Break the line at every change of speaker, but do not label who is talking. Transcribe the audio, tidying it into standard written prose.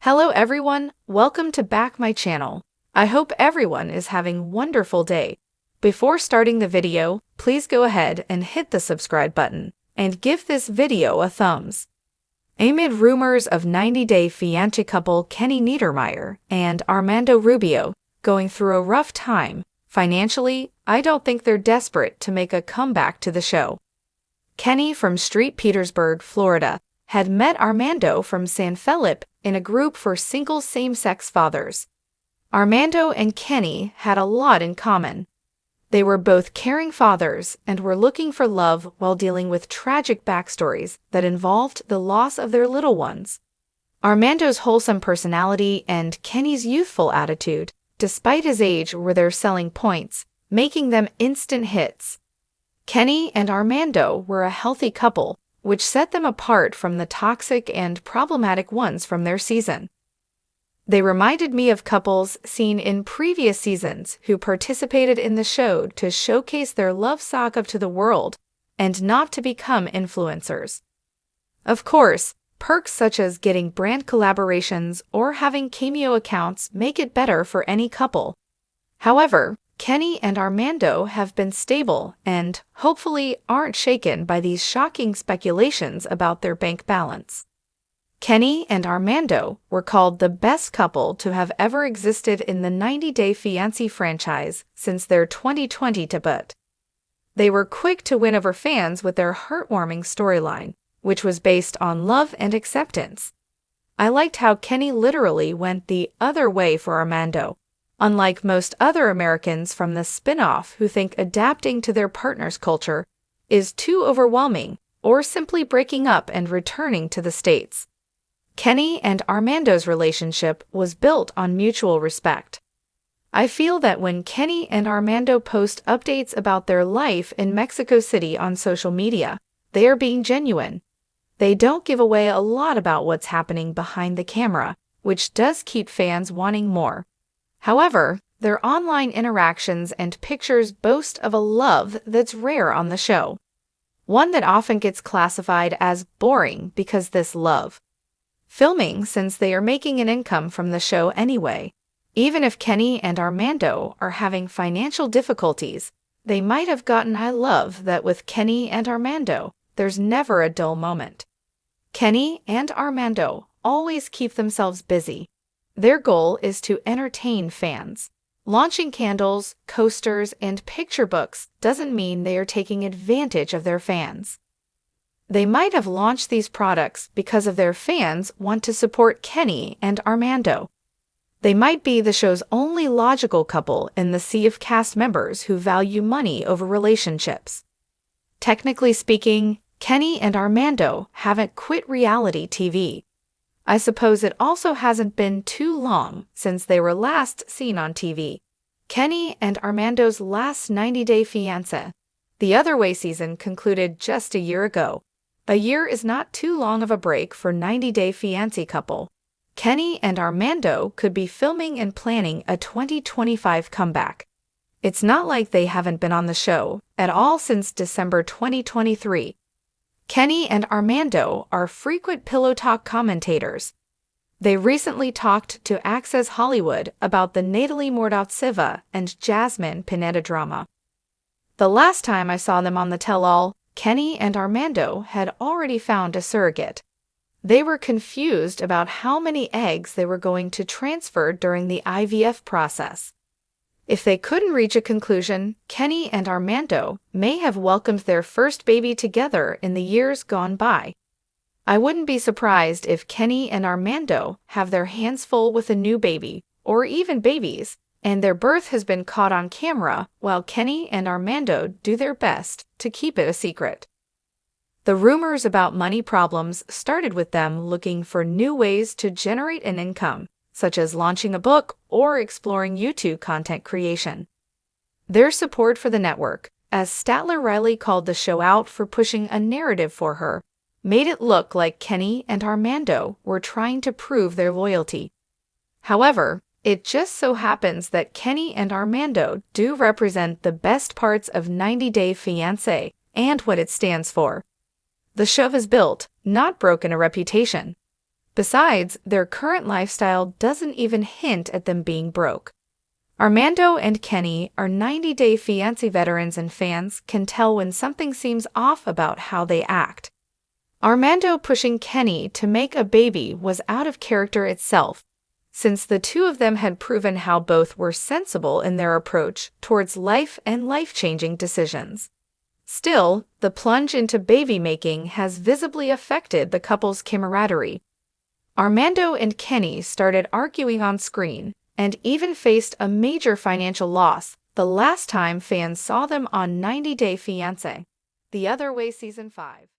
Hello everyone, welcome to back my channel. I hope everyone is having wonderful day. Before starting the video, please go ahead and hit the subscribe button and give this video a thumbs. Amid rumors of 90-day fiancé couple Kenny Niedermeier and Armando Rubio going through a rough time financially, I don't think they're desperate to make a comeback to the show. Kenny from St. Petersburg, Florida, had met Armando from San Felipe in a group for single same-sex fathers. Armando and Kenny had a lot in common. They were both caring fathers and were looking for love while dealing with tragic backstories that involved the loss of their little ones. Armando's wholesome personality and Kenny's youthful attitude, despite his age, were their selling points, making them instant hits. Kenny and Armando were a healthy couple, which set them apart from the toxic and problematic ones from their season. They reminded me of couples seen in previous seasons who participated in the show to showcase their love saga to the world and not to become influencers. Of course, perks such as getting brand collaborations or having cameo accounts make it better for any couple. However, Kenny and Armando have been stable and, hopefully, aren't shaken by these shocking speculations about their bank balance. Kenny and Armando were called the best couple to have ever existed in the 90-Day Fiancé franchise since their 2020 debut. They were quick to win over fans with their heartwarming storyline, which was based on love and acceptance. I liked how Kenny literally went the other way for Armando, unlike most other Americans from the spin-off who think adapting to their partner's culture is too overwhelming or simply breaking up and returning to the States. Kenny and Armando's relationship was built on mutual respect. I feel that when Kenny and Armando post updates about their life in Mexico City on social media, they are being genuine. They don't give away a lot about what's happening behind the camera, which does keep fans wanting more. However, their online interactions and pictures boast of a love that's rare on the show. One that often gets classified as boring because this love. Filming since they are making an income from the show anyway. Even if Kenny and Armando are having financial difficulties, they might have gotten. I love that with Kenny and Armando, there's never a dull moment. Kenny and Armando always keep themselves busy. Their goal is to entertain fans. Launching candles, coasters, and picture books doesn't mean they are taking advantage of their fans. They might have launched these products because of their fans want to support Kenny and Armando. They might be the show's only logical couple in the sea of cast members who value money over relationships. Technically speaking, Kenny and Armando haven't quit reality TV. I suppose it also hasn't been too long since they were last seen on TV. Kenny and Armando's last 90-Day Fiancé. The Other Way season concluded just a year ago. A year is not too long of a break for 90-Day Fiancé couple. Kenny and Armando could be filming and planning a 2025 comeback. It's not like they haven't been on the show at all since December 2023. Kenny and Armando are frequent Pillow Talk commentators. They recently talked to Access Hollywood about the Natalie Mordautseva and Jasmine Pineda drama. The last time I saw them on the tell-all, Kenny and Armando had already found a surrogate. They were confused about how many eggs they were going to transfer during the IVF process. If they couldn't reach a conclusion, Kenny and Armando may have welcomed their first baby together in the years gone by. I wouldn't be surprised if Kenny and Armando have their hands full with a new baby, or even babies, and their birth has been caught on camera while Kenny and Armando do their best to keep it a secret. The rumors about money problems started with them looking for new ways to generate an income, such as launching a book or exploring YouTube content creation. Their support for the network, as Statler Riley called the show out for pushing a narrative for her, made it look like Kenny and Armando were trying to prove their loyalty. However, it just so happens that Kenny and Armando do represent the best parts of 90-Day Fiancé and what it stands for. The show has built, not broken, a reputation. Besides, their current lifestyle doesn't even hint at them being broke. Armando and Kenny are 90-day fiancé veterans, and fans can tell when something seems off about how they act. Armando pushing Kenny to make a baby was out of character itself, since the two of them had proven how both were sensible in their approach towards life and life-changing decisions. Still, the plunge into baby-making has visibly affected the couple's camaraderie. Armando and Kenny started arguing on screen and even faced a major financial loss the last time fans saw them on 90 Day Fiancé. The Other Way Season 5.